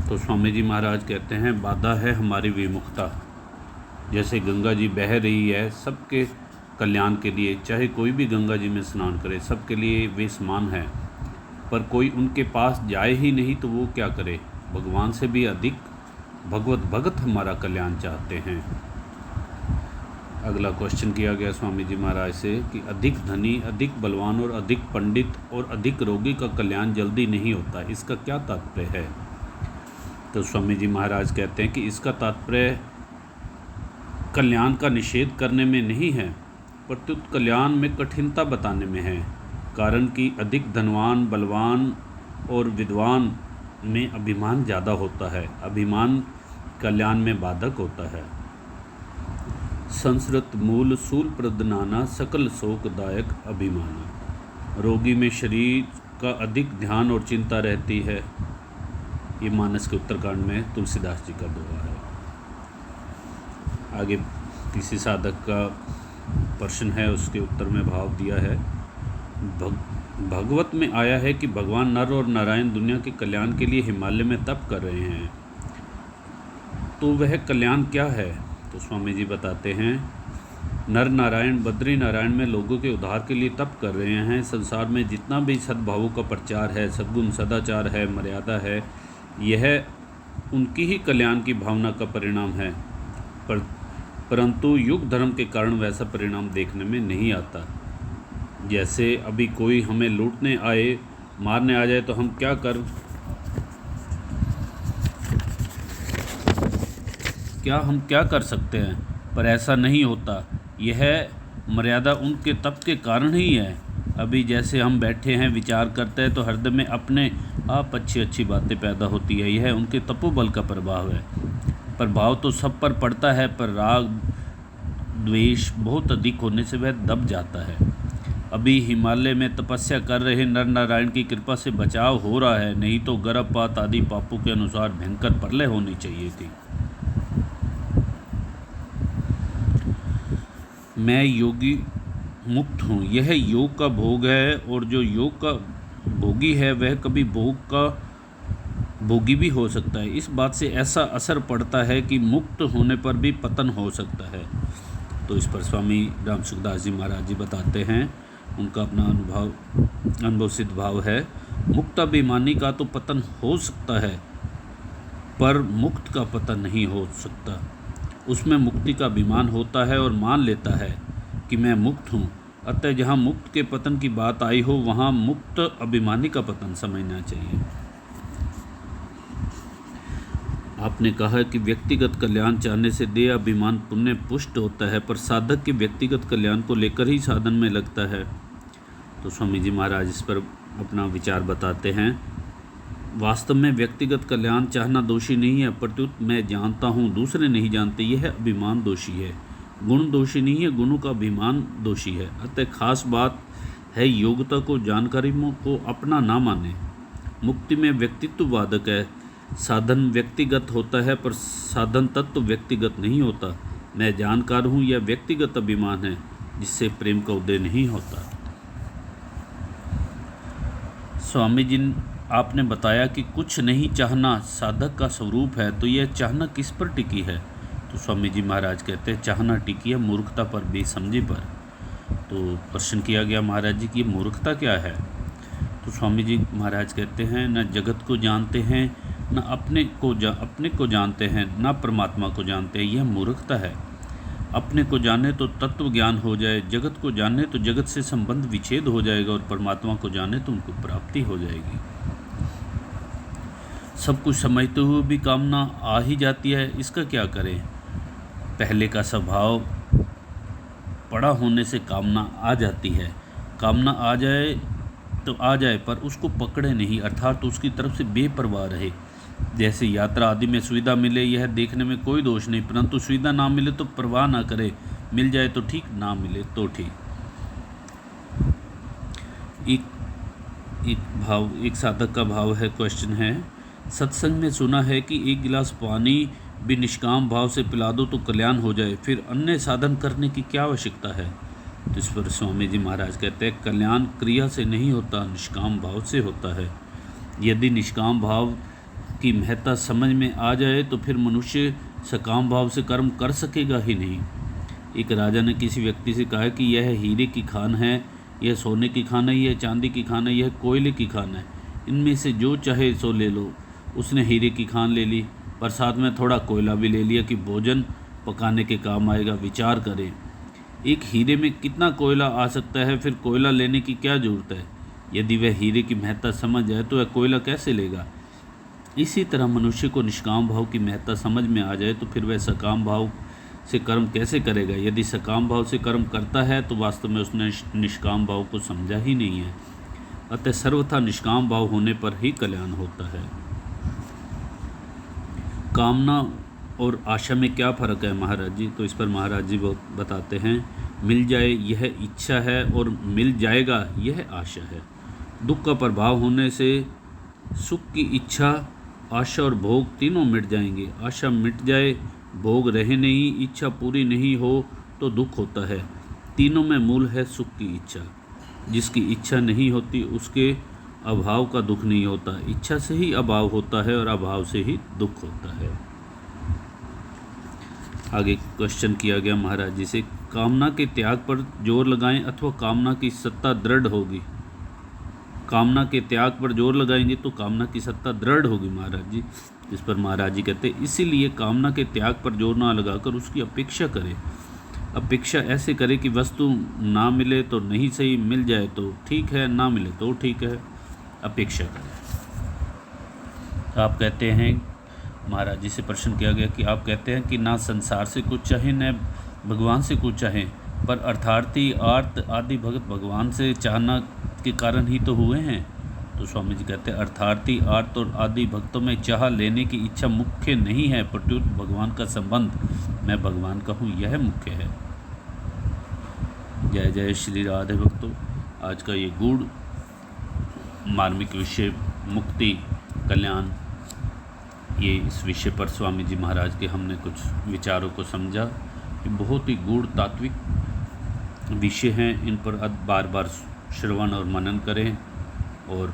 तो स्वामी जी महाराज कहते हैं, बाधा है हमारी विमुखता। जैसे गंगा जी बह रही है सबके कल्याण के लिए, चाहे कोई भी गंगा जी में स्नान करे, सबके लिए वे समान है, पर कोई उनके पास जाए ही नहीं तो वो क्या करे। भगवान से भी अधिक भगवत भगत हमारा कल्याण चाहते हैं। अगला क्वेश्चन किया गया स्वामी जी महाराज से कि अधिक धनी, अधिक बलवान और अधिक पंडित और अधिक रोगी का कल्याण जल्दी नहीं होता, इसका क्या तात्पर्य है। तो स्वामी जी महाराज कहते हैं कि इसका तात्पर्य कल्याण का निषेध करने में नहीं है, प्रत्युत कल्याण में कठिनता बताने में है। कारण कि अधिक धनवान, बलवान और विद्वान में अभिमान ज़्यादा होता है। अभिमान कल्याण में बाधक होता है। संस्कृत मूल सूल प्रदनाना सकल शोकदायक अभिमान। रोगी में शरीर का अधिक ध्यान और चिंता रहती है। ये मानस के उत्तरकांड में तुलसीदास जी का दोहा है। आगे किसी साधक का प्रश्न है, उसके उत्तर में भाव दिया है। भगवत में आया है कि भगवान नर और नारायण दुनिया के कल्याण के लिए हिमालय में तप कर रहे हैं, तो वह कल्याण क्या है। तो स्वामी जी बताते हैं, नर नारायण बद्री नारायण में लोगों के उद्धार के लिए तप कर रहे हैं। संसार में जितना भी सद्भावों का प्रचार है, सद्गुण सदाचार है, मर्यादा है, यह उनकी ही कल्याण की भावना का परिणाम है। परंतु युग धर्म के कारण वैसा परिणाम देखने में नहीं आता। जैसे अभी कोई हमें लूटने आए, मारने आ जाए तो हम क्या कर सकते हैं, पर ऐसा नहीं होता। यह मर्यादा उनके तप के कारण ही है। अभी जैसे हम बैठे हैं, विचार करते हैं तो हृदय में अपने आप अच्छी बातें पैदा होती है। यह उनके तपोबल का प्रभाव है। प्रभाव तो सब पर पड़ता है, पर राग द्वेष बहुत अधिक होने से वह दब जाता है। अभी हिमालय में तपस्या कर रहे नर नारायण की कृपा से बचाव हो रहा है, नहीं तो गर्भपात आदि पापों के अनुसार भयंकर प्रलय होनी चाहिए थी। मैं योगी मुक्त हूँ, यह योग का भोग है, और जो योग का भोगी है वह कभी भोग का भोगी भी हो सकता है। इस बात से ऐसा असर पड़ता है कि मुक्त होने पर भी पतन हो सकता है। तो इस पर स्वामी राम सुखदास जी महाराज जी बताते हैं, उनका अपना अनुभव सिद्ध भाव है। मुक्त अभिमानी का तो पतन हो सकता है, पर मुक्त का पतन नहीं हो सकता। उसमें मुक्ति का अभिमान होता है और मान लेता है कि मैं मुक्त हूँ। अतः जहाँ मुक्त के पतन की बात आई हो, वहाँ मुक्त अभिमानी का पतन समझना चाहिए। आपने कहा कि व्यक्तिगत कल्याण चाहने से देह अभिमान पुण्य पुष्ट होता है, पर साधक के व्यक्तिगत कल्याण को लेकर ही साधन में लगता है। तो स्वामी जी महाराज इस पर अपना विचार बताते हैं। वास्तव में व्यक्तिगत कल्याण चाहना दोषी नहीं है, प्रत्युत मैं जानता हूँ दूसरे नहीं जानते, यह अभिमान दोषी है। गुण दोषी नहीं है, गुणों का अभिमान दोषी है। अतः खास बात है योग्यता को, जानकारी को अपना ना माने। मुक्ति में व्यक्तित्व बाधक है। साधन व्यक्तिगत होता है, पर साधन तत्व व्यक्तिगत नहीं होता। मैं जानकार हूँ, यह व्यक्तिगत अभिमान है, जिससे प्रेम का उदय नहीं होता। स्वामी जी आपने बताया कि कुछ नहीं चाहना साधक का स्वरूप है, तो यह चाहना किस पर टिकी है। तो स्वामी जी महाराज कहते हैं, चाहना टिकी है मूर्खता पर, बेसमझी पर। तो प्रश्न किया गया महाराज जी की मूर्खता क्या है। तो स्वामी जी महाराज कहते हैं, न जगत को जानते हैं, न अपने को जानते हैं, न परमात्मा को जानते हैं, यह मूर्खता है। अपने को जाने तो तत्व ज्ञान हो जाए, जगत को जाने तो जगत से संबंध विच्छेद हो जाएगा, और परमात्मा को जाने तो उनको प्राप्ति हो जाएगी। सब कुछ समझते हुए भी कामना आ ही जाती है, इसका क्या करें। पहले का स्वभाव पड़ा होने से कामना आ जाती है। कामना आ जाए तो आ जाए, पर उसको पकड़े नहीं, अर्थात उसकी तरफ से बेपरवाह रहे। जैसे यात्रा आदि में सुविधा मिले, यह देखने में कोई दोष नहीं, परंतु सुविधा ना मिले तो परवाह ना करे। मिल जाए तो ठीक, ना मिले तो ठीक। एक साधक का भाव है, क्वेश्चन है, सत्संग में सुना है कि एक गिलास पानी भी निष्काम भाव से पिला दो तो कल्याण हो जाए, फिर अन्य साधन करने की क्या आवश्यकता है। तो इस पर स्वामी जी महाराज कहते हैं, कल्याण क्रिया से नहीं होता, निष्काम भाव से होता है। यदि निष्काम भाव की महत्ता समझ में आ जाए तो फिर मनुष्य सकाम भाव से कर्म कर सकेगा ही नहीं। एक राजा ने किसी व्यक्ति से कहा कि यह हीरे की खान है, यह सोने की खान है, यह चांदी की खान है, यह कोयले की खान है, इनमें से जो चाहे सो ले लो। उसने हीरे की खान ले ली, पर साथ में थोड़ा कोयला भी ले लिया कि भोजन पकाने के काम आएगा। विचार करें, एक हीरे में कितना कोयला आ सकता है, फिर कोयला लेने की क्या ज़रूरत है। यदि वह हीरे की महत्ता समझ जाए तो वह कोयला कैसे लेगा। इसी तरह मनुष्य को निष्काम भाव की महत्ता समझ में आ जाए तो फिर वह सकाम भाव से कर्म कैसे करेगा। यदि सकाम भाव से कर्म करता है तो वास्तव में उसने निष्काम भाव को समझा ही नहीं है। अतः सर्वथा निष्काम भाव होने पर ही कल्याण होता है। कामना और आशा में क्या फ़र्क है महाराज जी? तो इस पर महाराज जी बताते हैं, मिल जाए यह इच्छा है और मिल जाएगा यह आशा है। दुख का प्रभाव होने से सुख की इच्छा, आशा और भोग तीनों मिट जाएंगे। आशा मिट जाए, भोग रहे नहीं, इच्छा पूरी नहीं हो तो दुख होता है। तीनों में मूल है सुख की इच्छा। जिसकी इच्छा नहीं होती उसके अभाव का दुख नहीं होता। इच्छा से ही अभाव होता है और अभाव से ही दुख होता है। आगे क्वेश्चन किया गया महाराज जी से, कामना के त्याग पर जोर लगाएं अथवा कामना की सत्ता दृढ़ होगी। कामना के त्याग पर जोर लगाएंगे तो कामना की सत्ता दृढ़ होगी महाराज जी। इस पर महाराज जी कहते हैं, इसीलिए कामना के त्याग पर जोर ना लगाकर उसकी अपेक्षा करें। अपेक्षा ऐसे करें कि वस्तु ना मिले तो नहीं सही, मिल जाए तो ठीक है, ना मिले तो ठीक है, अपेक्षा करें। आप कहते हैं, महाराज जी से प्रश्न किया गया कि आप कहते हैं कि ना संसार से कुछ चाहें न भगवान से कुछ चाहें, पर अर्थार्थी आर्त आदि भगत भगवान से चाहना के कारण ही तो हुए हैं। तो स्वामी जी कहते हैं, अर्थार्थी आर्त और आदि भक्तों में चाह लेने की इच्छा मुख्य नहीं है, प्रत्युत भगवान का संबंध मैं भगवान का हूँ यह मुख्य है। जय जय श्री राधे भक्तों। आज का ये गूढ़ मार्मिक विषय मुक्ति कल्याण, ये इस विषय पर स्वामी जी महाराज के हमने कुछ विचारों को समझा। ये बहुत ही गूढ़ तात्विक विषय हैं, इन पर बार बार श्रवण और मनन करें और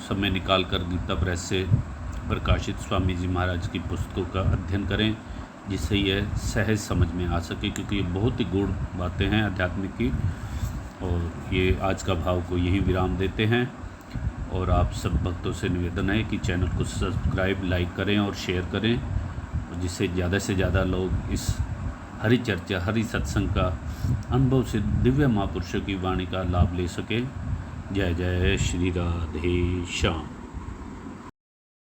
समय निकाल कर गीता प्रेस से प्रकाशित स्वामी जी महाराज की पुस्तकों का अध्ययन करें, जिससे यह सहज समझ में आ सके, क्योंकि ये बहुत ही गूढ़ बातें हैं आध्यात्मिक की। और ये आज का भाव को यहीं विराम देते हैं और आप सब भक्तों से निवेदन है कि चैनल को सब्सक्राइब, लाइक करें और शेयर करें, जिससे ज़्यादा से ज़्यादा लोग इस हरि चर्चा, हरि सत्संग का अनुभव से दिव्य महापुरुषों की वाणी का लाभ ले सकें। जय जय श्री राधे श्याम।